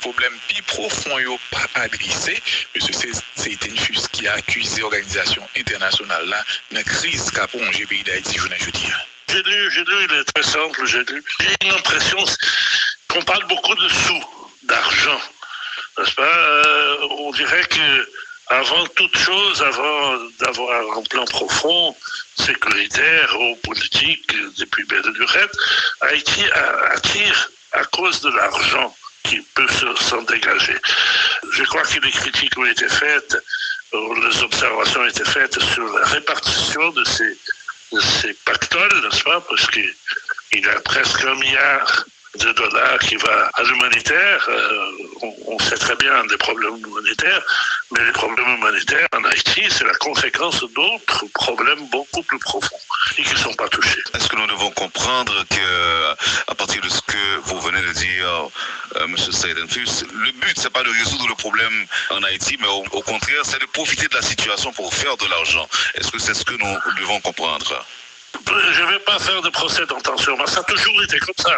problème plus profond yo pas adressé, monsieur c'est Tenfus qui a accusé l'organisation internationale là de crise qu'a plongé le pays d'Haïti jeudi. J'ai lu, il est très simple, j'ai une impression qu'on parle beaucoup de sous, d'argent, n'est-ce pas? On dirait que avant toute chose, avant d'avoir un plan profond, sécuritaire ou politique, depuis belle lurette, Haïti attire à cause de l'argent qui peut s'en dégager. Je crois que les critiques ont été faites, les observations ont été faites sur la répartition de ces pactoles, n'est-ce pas? Parce qu'il y a presque $1 milliard qui va à l'humanitaire. On sait très bien des problèmes humanitaires, mais les problèmes humanitaires en Haïti, c'est la conséquence d'autres problèmes beaucoup plus profonds et qui ne sont pas touchés. Est-ce que nous devons comprendre que, à partir de ce que vous venez de dire, M. Tenfus, le but, c'est pas de résoudre le problème en Haïti, mais au contraire, c'est de profiter de la situation pour faire de l'argent. Est-ce que c'est ce que nous devons comprendre? Je ne vais pas faire de procès d'intention, mais ça a toujours été comme ça.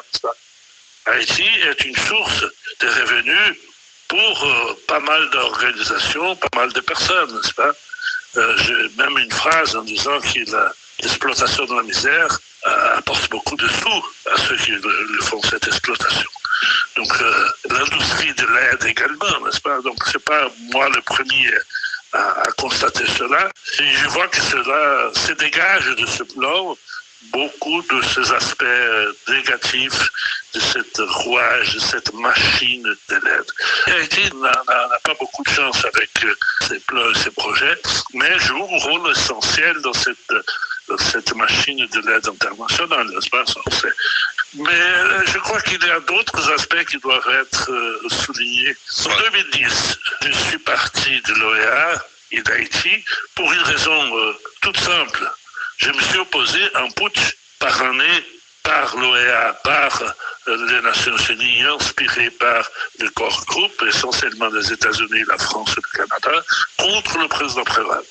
Haïti est une source de revenus pour pas mal d'organisations, pas mal de personnes, n'est-ce pas? J'ai même une phrase en disant que l'exploitation de la misère apporte beaucoup de sous à ceux qui font cette exploitation. Donc l'industrie de l'aide également, n'est-ce pas? Donc c'est pas moi le premier à constater cela. Et je vois que cela se dégage de ce plan beaucoup de ces aspects négatifs de cette rouage, de cette machine de l'aide. Haïti n'a pas beaucoup de chance avec ses plans et ses projets, mais joue un rôle essentiel dans cette machine de l'aide internationale, n'est-ce pas? Mais je crois qu'il y a d'autres aspects qui doivent être soulignés. En 2010, je suis parti de l'OEA et d'Haïti pour une raison toute simple. Je me suis opposé à un putsch par année par l'OEA, par les Nations Unies, inspiré par le corps groupe, essentiellement des États-Unis, la France et le Canada, contre le président Préval.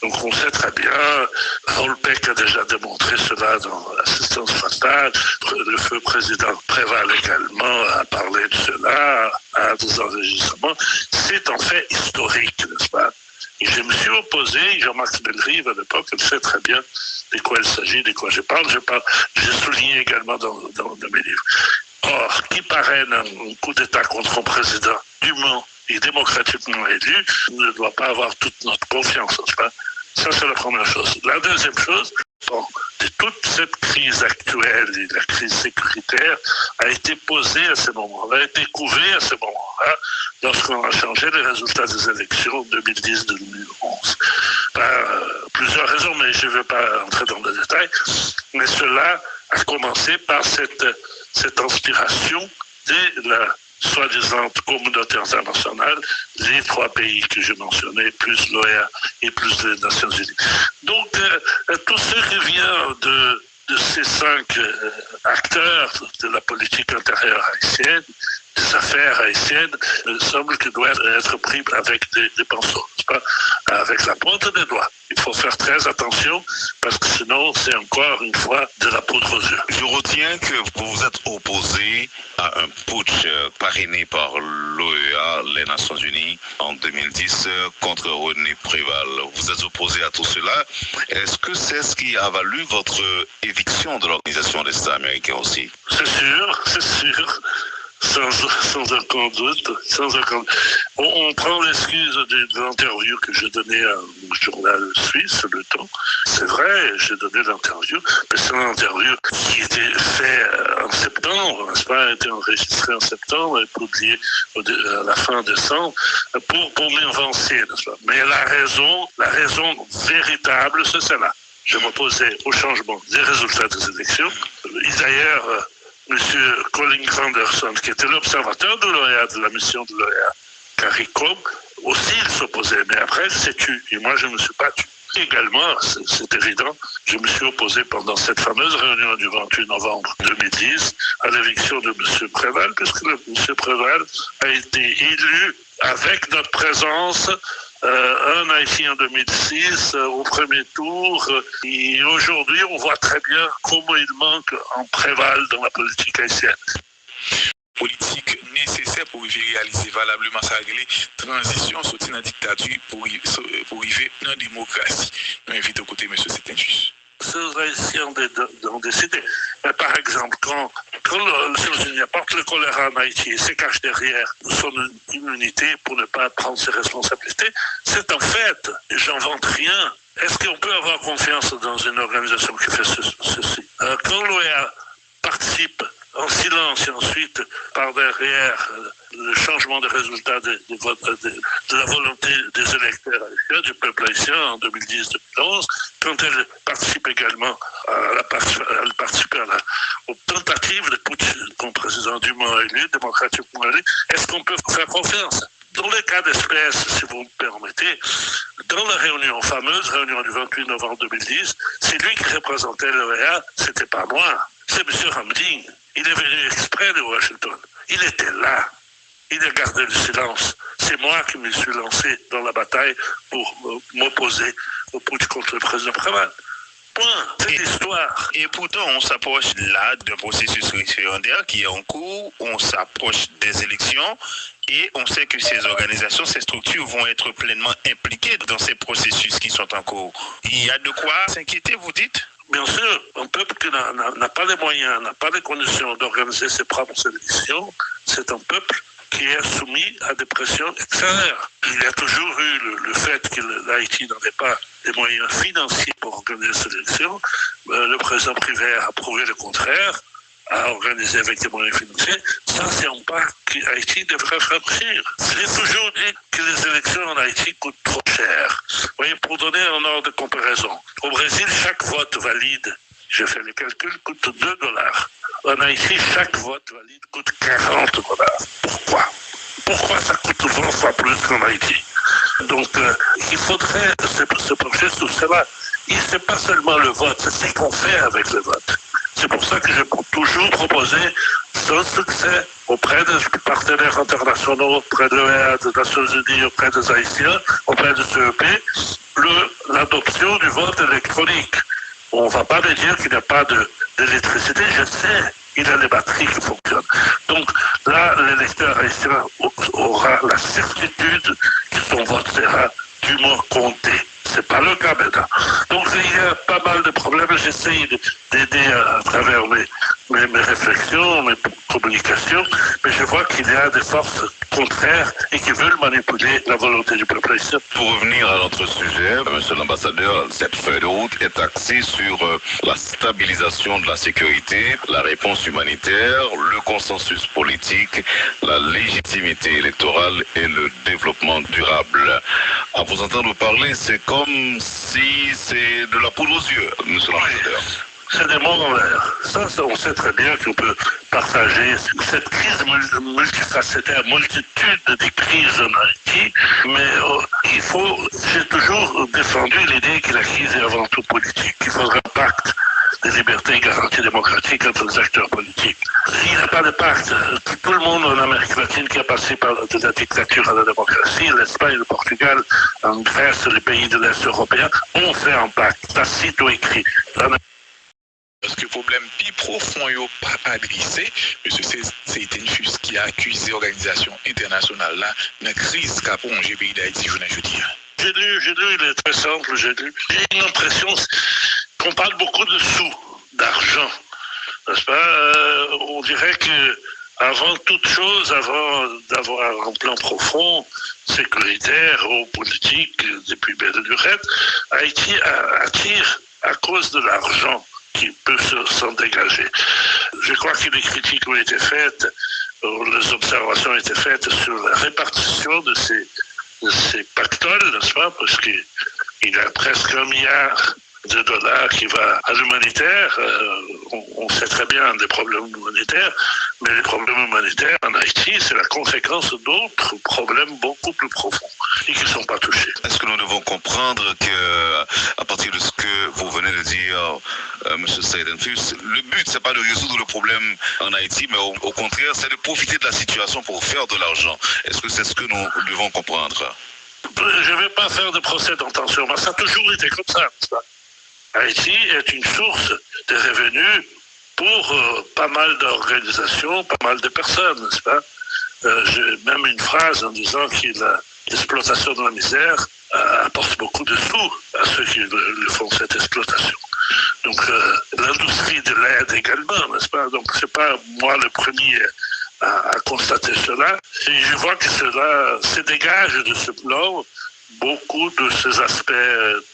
Donc on sait très bien, Volpec a déjà démontré cela dans l'assistance fatale, le feu président Préval également a parlé de cela, à des enregistrements. C'est en fait historique, n'est-ce pas? Et je me suis opposé, Jean-Marc Bellerive à l'époque, il sait très bien de quoi il s'agit, de quoi je parle. J'ai souligné également dans mes livres. Or, qui parraine un coup d'État contre un président dûment et démocratiquement élu ne doit pas avoir toute notre confiance, n'est-ce pas? Ça, c'est la première chose. La deuxième chose, de toute cette crise actuelle et la crise sécuritaire a été posée à ce moment-là, a été couvée à ce moment-là, lorsqu'on a changé les résultats des élections 2010-2011. Par plusieurs raisons, mais je ne vais pas entrer dans les détails. Mais cela a commencé par cette inspiration de la soi-disant communauté internationale, les 3 pays que j'ai mentionnés, plus l'OEA et plus les Nations Unies. Donc, tout ce qui vient de ces 5 acteurs de la politique intérieure haïtienne, des affaires haïtiennes, il semble que doit être pris avec des pinceaux, pas avec la pointe des doigts. Il faut faire très attention parce que sinon c'est encore une fois de la poudre aux yeux. Je retiens que vous vous êtes opposé à un putsch parrainé par l'OEA, les Nations Unies, en 2010 contre René Préval. Vous êtes opposé à tout cela. Est-ce que c'est ce qui a valu votre éviction de l'Organisation des États américains aussi? C'est sûr. Sans aucun doute. On prend l'excuse de l'interview que j'ai donnée à un journal suisse, Le Temps. C'est vrai, j'ai donné l'interview, mais c'est une interview qui était faite en septembre, n'est-ce pas, a été enregistrée en septembre et publiée à la fin décembre pour m'avancer, n'est-ce pas. Mais la raison véritable, c'est celle-là. Je m'opposais au changement des résultats des élections. Et d'ailleurs, M. Colin Granderson, qui était l'observateur de l'OEA, de la mission de l'OEA, CARICOM, aussi il s'opposait, mais après il s'est tué, et moi je ne me suis pas tué. Également, c'est évident, je me suis opposé pendant cette fameuse réunion du 28 novembre 2010 à l'éviction de M. Préval, puisque M. Préval a été élu avec notre présence un Haïtien en 2006 au premier tour. Et aujourd'hui, on voit très bien comment il manque un Préval dans la politique haïtienne. politique nécessaire pour réaliser valablement sa transition sortir dans la dictature pour arriver dans la démocratie. Nous invitons à côté M. Setenfus. Ces Haïtiens ont décidé. Mais par exemple, quand il apporte le choléra en Haïti et se cache derrière son immunité pour ne pas prendre ses responsabilités, c'est un fait. J'invente rien. Est-ce qu'on peut avoir confiance dans une organisation qui fait ceci? Quand l'OEA participe en silence et ensuite par derrière le changement des résultats de la volonté des électeurs haïtiens, du peuple haïtien en 2010-2011, quand elle participe également aux tentatives de putsch contre le président dûment élu, démocratiquement élu, est-ce qu'on peut faire confiance? Dans le cas d'espèce, si vous me permettez, dans la fameuse réunion du 28 novembre 2010, c'est lui qui représentait l'OEA, c'était pas moi, c'est M. Ramdin. Il est venu exprès de Washington. Il était là. Il a gardé le silence. C'est moi qui me suis lancé dans la bataille pour m'opposer au putsch contre le président Préval. Point. C'est l'histoire. Et pourtant, on s'approche là d'un processus référendaire qui est en cours. On s'approche des élections. Et on sait que ces organisations, ces structures vont être pleinement impliquées dans ces processus qui sont en cours. Il y a de quoi s'inquiéter, vous dites? Bien sûr, un peuple qui n'a pas les moyens, n'a pas les conditions d'organiser ses propres élections, c'est un peuple qui est soumis à des pressions extérieures. Il y a toujours eu le fait que l'Haïti n'avait pas les moyens financiers pour organiser ces élections. Le président Privé a prouvé le contraire, a organisé avec des moyens financiers. Ça, c'est un pas qu'Haïti devrait franchir. J'ai toujours dit que les élections en Haïti coûtent trop cher. Vous voyez, pour donner un ordre de comparaison, au Brésil, chaque vote valide, je fais le calcul, coûte $2. En Haïti, chaque vote valide coûte $40. Pourquoi? Pourquoi ça coûte 20 fois plus qu'en Haïti? Donc, il faudrait se pencher sur cela. Et ce n'est pas seulement le vote, c'est ce qu'on fait avec le vote. C'est pour ça que j'ai toujours proposé sans succès auprès des partenaires internationaux, auprès de l'OEA, des Nations Unies, auprès des Haïtiens, auprès du CEP, l'adoption du vote électronique. On ne va pas me dire qu'il n'y a pas d'électricité, je sais, il y a les batteries qui fonctionnent. Donc là, l'électeur haïtien aura la certitude que son vote sera dûment compté. C'est pas le cas maintenant. Donc il y a pas mal de problèmes. J'essaye d'aider à travers mes réflexions, mes communications, mais je vois qu'il y a des forces contraires et qui veulent manipuler la volonté du peuple haïtien. Pour revenir à notre sujet, monsieur l'ambassadeur, cette feuille de route est axée sur la stabilisation de la sécurité, la réponse humanitaire, le consensus politique, la légitimité électorale et le développement durable. À vous entendre parler, c'est comme si c'est de la poudre aux yeux, monsieur l'ambassadeur. C'est des mots en l'air. Ça, on sait très bien qu'on peut partager cette crise multifacétaire, multitude de crises en Haïti, mais j'ai toujours défendu l'idée que la crise est avant tout politique, qu'il faudra un pacte de liberté et garantie démocratique entre les acteurs politiques. S'il n'y a pas de pacte, tout le monde en Amérique latine qui a passé de la dictature à la démocratie, l'Espagne, le Portugal, en Grèce, les pays de l'Est européen, ont fait un pacte, tacite ou écrit. Parce que le problème plus profond n'est pas adressé, M. Setenfus qui a accusé l'organisation internationale là, de la crise qu'a plongé le pays d'Haïti, je ne dis rien. J'ai lu, il est très simple, j'ai une impression qu'on parle beaucoup de sous, d'argent, n'est-ce pas? On dirait que avant toute chose, avant d'avoir un plan profond, sécuritaire ou politique, depuis belle lurette, Haïti attire à cause de l'argent qui peut s'en dégager. Je crois que les critiques ont été faites, les observations ont été faites sur la répartition de ces pactoles, n'est-ce pas? Parce qu'il y a presque $1 milliard qui va à l'humanitaire. On sait très bien des problèmes humanitaires, mais les problèmes humanitaires en Haïti, c'est la conséquence d'autres problèmes beaucoup plus profonds et qui ne sont pas touchés. Est-ce que nous devons comprendre que, à partir de ce que vous venez de dire, M. Setenfus, le but, c'est pas de résoudre le problème en Haïti, mais au contraire, c'est de profiter de la situation pour faire de l'argent. Est-ce que c'est ce que nous devons comprendre? Je ne vais pas faire de procès d'intention, mais ça a toujours été comme ça. Haïti est une source de revenus pour pas mal d'organisations, pas mal de personnes, n'est-ce pas? J'ai même une phrase en disant que l'exploitation de la misère apporte beaucoup de sous à ceux qui font cette exploitation. Donc l'industrie de l'aide également, n'est-ce pas? Donc c'est pas moi le premier à constater cela. Et je vois que cela se dégage de ce plan beaucoup de ces aspects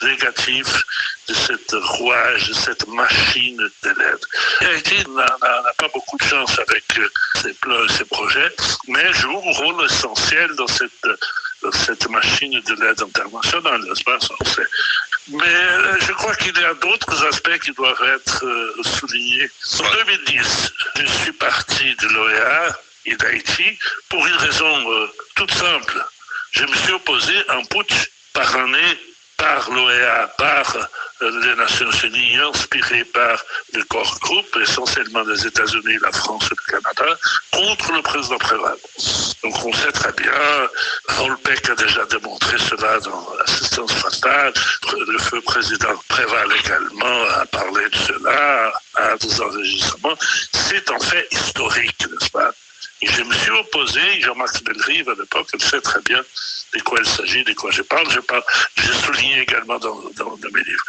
négatifs de cette rouage, de cette machine de l'aide. Haïti n'a pas beaucoup de chance avec ses plans et ses projets, mais joue un rôle essentiel dans cette machine de l'aide internationale, n'est-ce pas? Mais je crois qu'il y a d'autres aspects qui doivent être soulignés. En 2010, je suis parti de l'OEA et d'Haïti pour une raison toute simple. Je me suis opposé à un putsch parrainé par l'OEA, par les Nations Unies, inspiré par le corps groupe, essentiellement les États-Unis, la France et le Canada, contre le président Préval. Donc on sait très bien, Holpec a déjà démontré cela dans l'assistance fatale, le feu président Préval également a parlé de cela à des enregistrements. C'est en fait historique, n'est-ce pas? Et je me suis opposé, Jean-Marc Bellerive à l'époque, il sait très bien de quoi il s'agit, de quoi je parle. J'ai souligné également dans mes livres.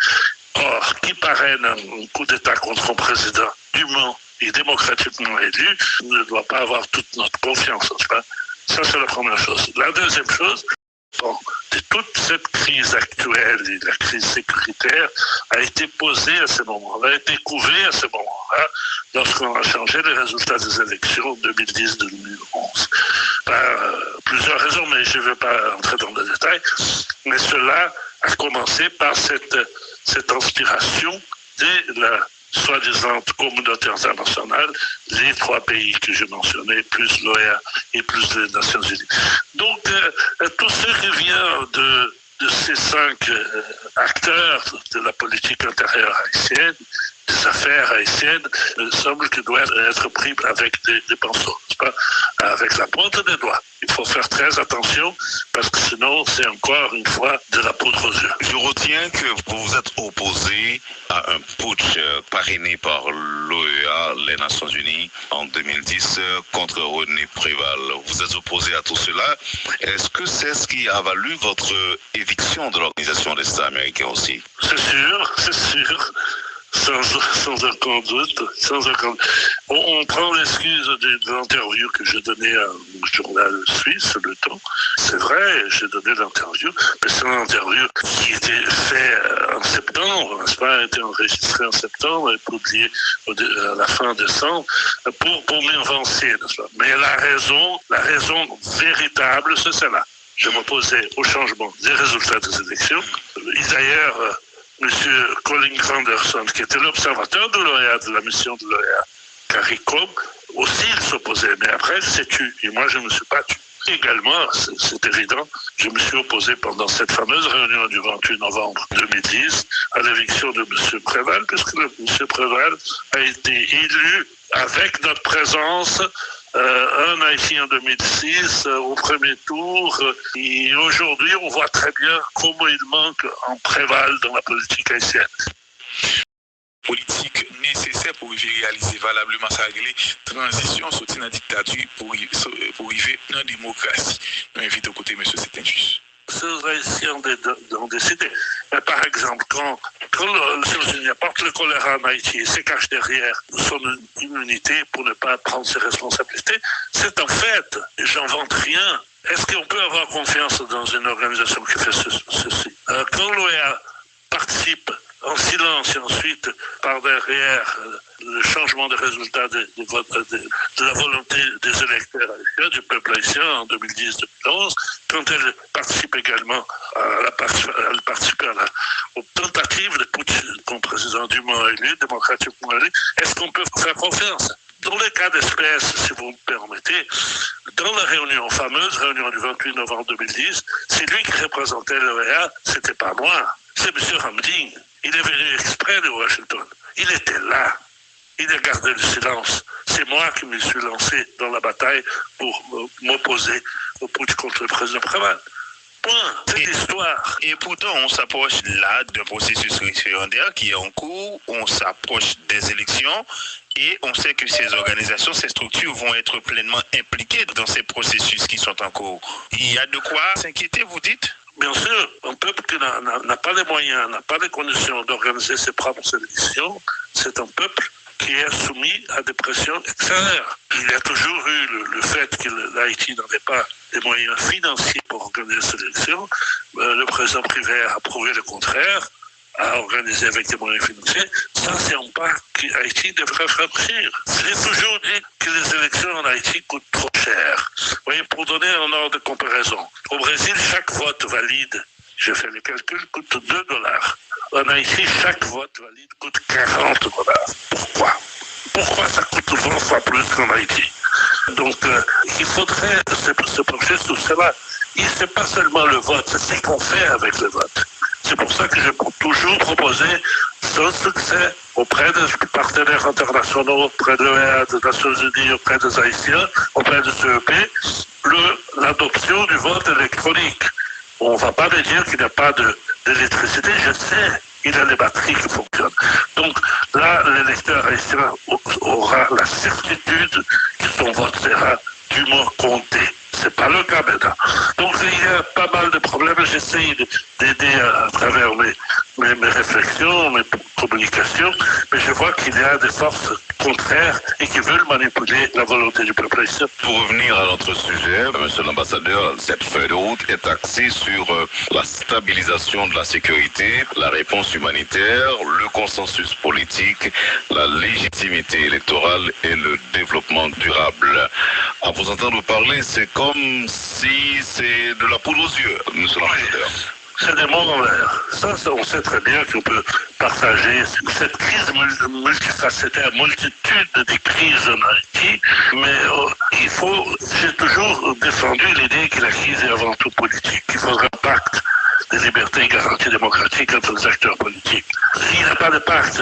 Or, qui parraine un coup d'État contre un président dûment et démocratiquement élu ne doit pas avoir toute notre confiance, n'est-ce pas? Ça, c'est la première chose. La deuxième chose, de toute cette crise actuelle et la crise sécuritaire a été posée à ce moment-là, a été couvée à ce moment-là, lorsqu'on a changé les résultats des élections 2010-2011. Plusieurs raisons, mais je ne vais pas entrer dans les détails. Mais cela a commencé par cette inspiration de la soi-disant communauté internationale, les trois pays que j'ai mentionnés, plus l'OEA et plus les Nations Unies. Donc, tout ce qui vient de ces cinq acteurs de la politique intérieure haïtienne, des affaires haïtiennes, il semble qu'il doit être pris avec des pinceaux, pas avec la pointe des doigts. Il faut faire très attention parce que sinon, c'est encore une fois de la poudre aux yeux. Je retiens que vous vous êtes opposé à un putsch parrainé par l'OEA, les Nations Unies, en 2010 contre René Préval. Vous êtes opposé à tout cela. Est-ce que c'est ce qui a valu votre éviction de l'Organisation des États américains aussi? C'est sûr. Sans aucun doute. On prend l'excuse de l'interview que j'ai donnée à un journal suisse, Le Temps. C'est vrai, j'ai donné l'interview, mais c'est une interview qui était faite en septembre, n'est-ce pas? A été enregistrée en septembre et publiée à la fin décembre pour m'invancer, n'est-ce pas? Mais la raison véritable, c'est celle-là. Je m'opposais au changement des résultats des élections. Et d'ailleurs, M. Colin Granderson, qui était l'observateur de l'OEA, de la mission de l'OEA, CARICOM, aussi il s'opposait. Mais après, il s'est tué. Et moi, je ne me suis pas tué. Également, c'est évident, je me suis opposé pendant cette fameuse réunion du 28 novembre 2010 à l'éviction de M. Préval, puisque M. Préval a été élu avec notre présence un Haïtien en 2006 au premier tour. Et aujourd'hui, on voit très bien comment il manque en Préval dans la politique haïtienne. Politique nécessaire pour réaliser valablement sa transition sortir dans la dictature pour arriver dans la démocratie. Nous invitons à côté M. Sétintus. Ces Haïtiens ont décidé. Par exemple, quand les Nations Unies apportent le choléra en Haïti et se cache derrière son immunité pour ne pas prendre ses responsabilités, c'est en fait, j'invente rien. Est-ce qu'on peut avoir confiance dans une organisation qui fait ceci? Quand l'OEA participe en silence et ensuite par derrière le changement des résultats de la volonté des électeurs haïtiens, du peuple haïtien en 2010-2011, quand elle participe également aux tentatives de putsch contre le président dûment élu, démocratiquement élu, est-ce qu'on peut faire confiance? Dans le cas d'espèce, si vous me permettez, dans la fameuse réunion du 28 novembre 2010, c'est lui qui représentait l'OEA, c'était pas moi, c'est M. Ramdin. Il est venu exprès de Washington. Il était là. Il a gardé le silence. C'est moi qui me suis lancé dans la bataille pour m'opposer au putsch contre le président Préval. Point. C'est l'histoire. Et pourtant, on s'approche là d'un processus référendaire qui est en cours, on s'approche des élections et on sait que ces organisations, ces structures vont être pleinement impliquées dans ces processus qui sont en cours. Il y a de quoi s'inquiéter, vous dites? Bien sûr, un peuple qui n'a pas les moyens, n'a pas les conditions d'organiser ses propres élections, c'est un peuple qui est soumis à des pressions extérieures. Il y a toujours eu le fait que l'Haïti n'avait pas les moyens financiers pour organiser ces élections. Le président Privé a prouvé le contraire, a organisé avec des moyens financiers. Ça, c'est un pas qu'Haïti devrait franchir. J'ai toujours dit que les élections en Haïti coûtent trop cher. Vous voyez, pour donner un ordre de comparaison, au Brésil, chaque vote valide, je fais le calcul, coûte $2. En Haïti, chaque vote valide coûte $40. Pourquoi? Pourquoi ça coûte 20 fois plus qu'en Haïti? Donc, il faudrait se pencher sur cela. Et ce n'est pas seulement le vote, c'est ce qu'on fait avec le vote. C'est pour ça que j'ai toujours proposé, sans succès, auprès des partenaires internationaux, auprès de l'OEA, des Nations Unies, auprès des Haïtiens, auprès du CEP, l'adoption du vote électronique. On ne va pas me dire qu'il n'y a pas d'électricité, je sais, il y a les batteries qui fonctionnent. Donc là, l'électeur haïtien aura la certitude que son vote sera dûment compté. Ce n'est pas le cas maintenant. Donc il y a pas mal de problèmes. J'essaie d'aider à travers mes réflexions, mes communications, mais je vois qu'il y a des forces contraires et qui veulent manipuler la volonté du peuple haïtien. Pour revenir à notre sujet, monsieur l'ambassadeur, cette feuille de route est axée sur la stabilisation de la sécurité, la réponse humanitaire, le consensus politique, la légitimité électorale et le développement durable. À vous entendre parler, c'est comme si c'est de la poudre aux yeux, monsieur l'ambassadeur. C'est des mots en l'air. Ça, on sait très bien qu'on peut partager cette crise multifacétaire, multitude de crises en Haïti, mais j'ai toujours défendu l'idée que la crise est avant tout politique, qu'il faudra un pacte de liberté et garantie démocratique entre les acteurs politiques. S'il n'y a pas de pacte,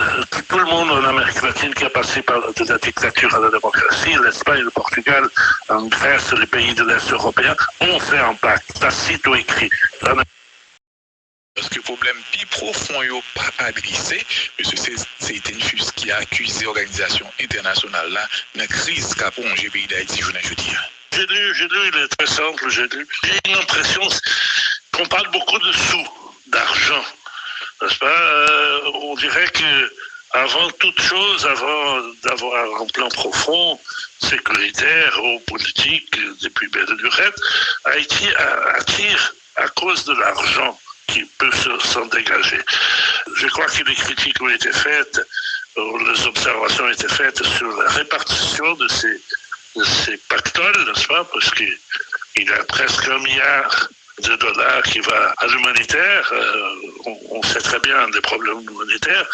tout le monde en Amérique latine qui a passé de la dictature à la démocratie, l'Espagne, le Portugal, en Grèce, les pays de l'Est européen, ont fait un pacte, tacite ou écrit. Parce que le problème plus profond n'est pas adressé, M. Seytenfus qui a accusé l'organisation internationale là, de la crise qu'a plongé le pays d'Haïti, je ne dis. J'ai lu, il est très simple, j'ai une impression qu'on parle beaucoup de sous, d'argent, n'est-ce pas? On dirait que avant toute chose, avant d'avoir un plan profond, sécuritaire ou politique, depuis belle lurette, Haïti attire à cause de l'argent qui peut s'en dégager. Je crois que les critiques ont été faites, les observations ont été faites sur la répartition de ces pactoles, n'est-ce pas? Parce qu'il y a presque $1 milliard qui va à l'humanitaire. On sait très bien des problèmes humanitaires,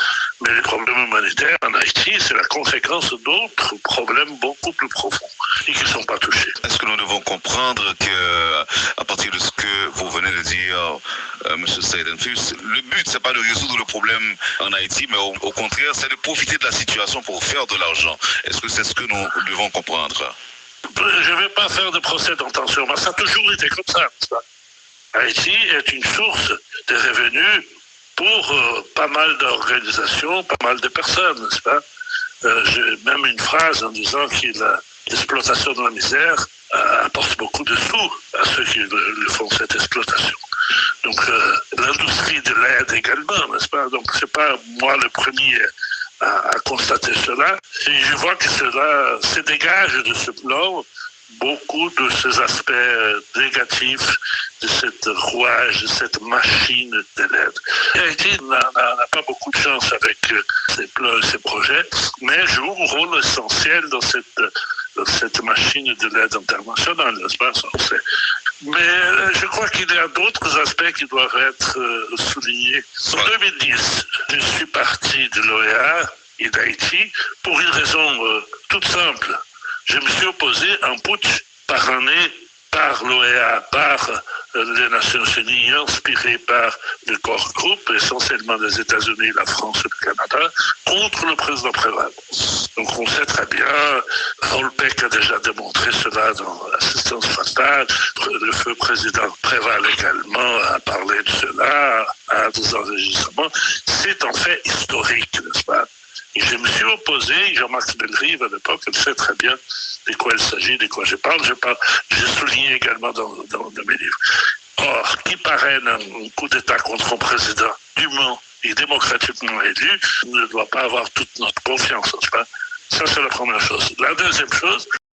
mais les problèmes humanitaires en Haïti, c'est la conséquence d'autres problèmes beaucoup plus profonds et qui ne sont pas touchés. Est-ce que nous devons comprendre que, à partir de ce que vous venez de dire, M. Seytenfus, le but, c'est pas de résoudre le problème en Haïti, mais au contraire, c'est de profiter de la situation pour faire de l'argent. Est-ce que c'est ce que nous devons comprendre? Je ne vais pas faire de procès d'intention, mais ça a toujours été comme ça. Haïti est une source de revenus pour pas mal d'organisations, pas mal de personnes, n'est-ce pas? J'ai même une phrase en disant que l'exploitation de la misère apporte beaucoup de sous à ceux qui font cette exploitation. Donc l'industrie de l'aide également, n'est-ce pas? Donc c'est pas moi le premier à constater cela. Et je vois que cela se dégage de ce plan beaucoup de ces aspects négatifs de cette rouage, de cette machine de l'aide. Haïti n'a pas beaucoup de chance avec ses plans et ses projets, mais joue un rôle essentiel dans cette machine de l'aide internationale, n'est-ce pas? Mais je crois qu'il y a d'autres aspects qui doivent être soulignés. En 2010, je suis parti de l'OEA et d'Haïti pour une raison toute simple. Je me suis opposé à un putsch parrainé par l'OEA, par les Nations Unies, inspiré par le corps groupe, essentiellement des États-Unis, la France et le Canada, contre le président Préval. Donc on sait très bien, Raoul Peck a déjà démontré cela dans circonstance fatale. Le feu président Préval également a parlé de cela à des enregistrements. C'est en fait historique, n'est-ce pas? Et je me suis opposé, Jean-Marc Bellerive à l'époque, il sait très bien de quoi il s'agit, de quoi je parle. J'ai souligné également dans mes livres. Or, qui parraine un coup d'État contre un président dûment et démocratiquement élu ne doit pas avoir toute notre confiance, n'est-ce pas? Ça, c'est la première chose. La deuxième chose,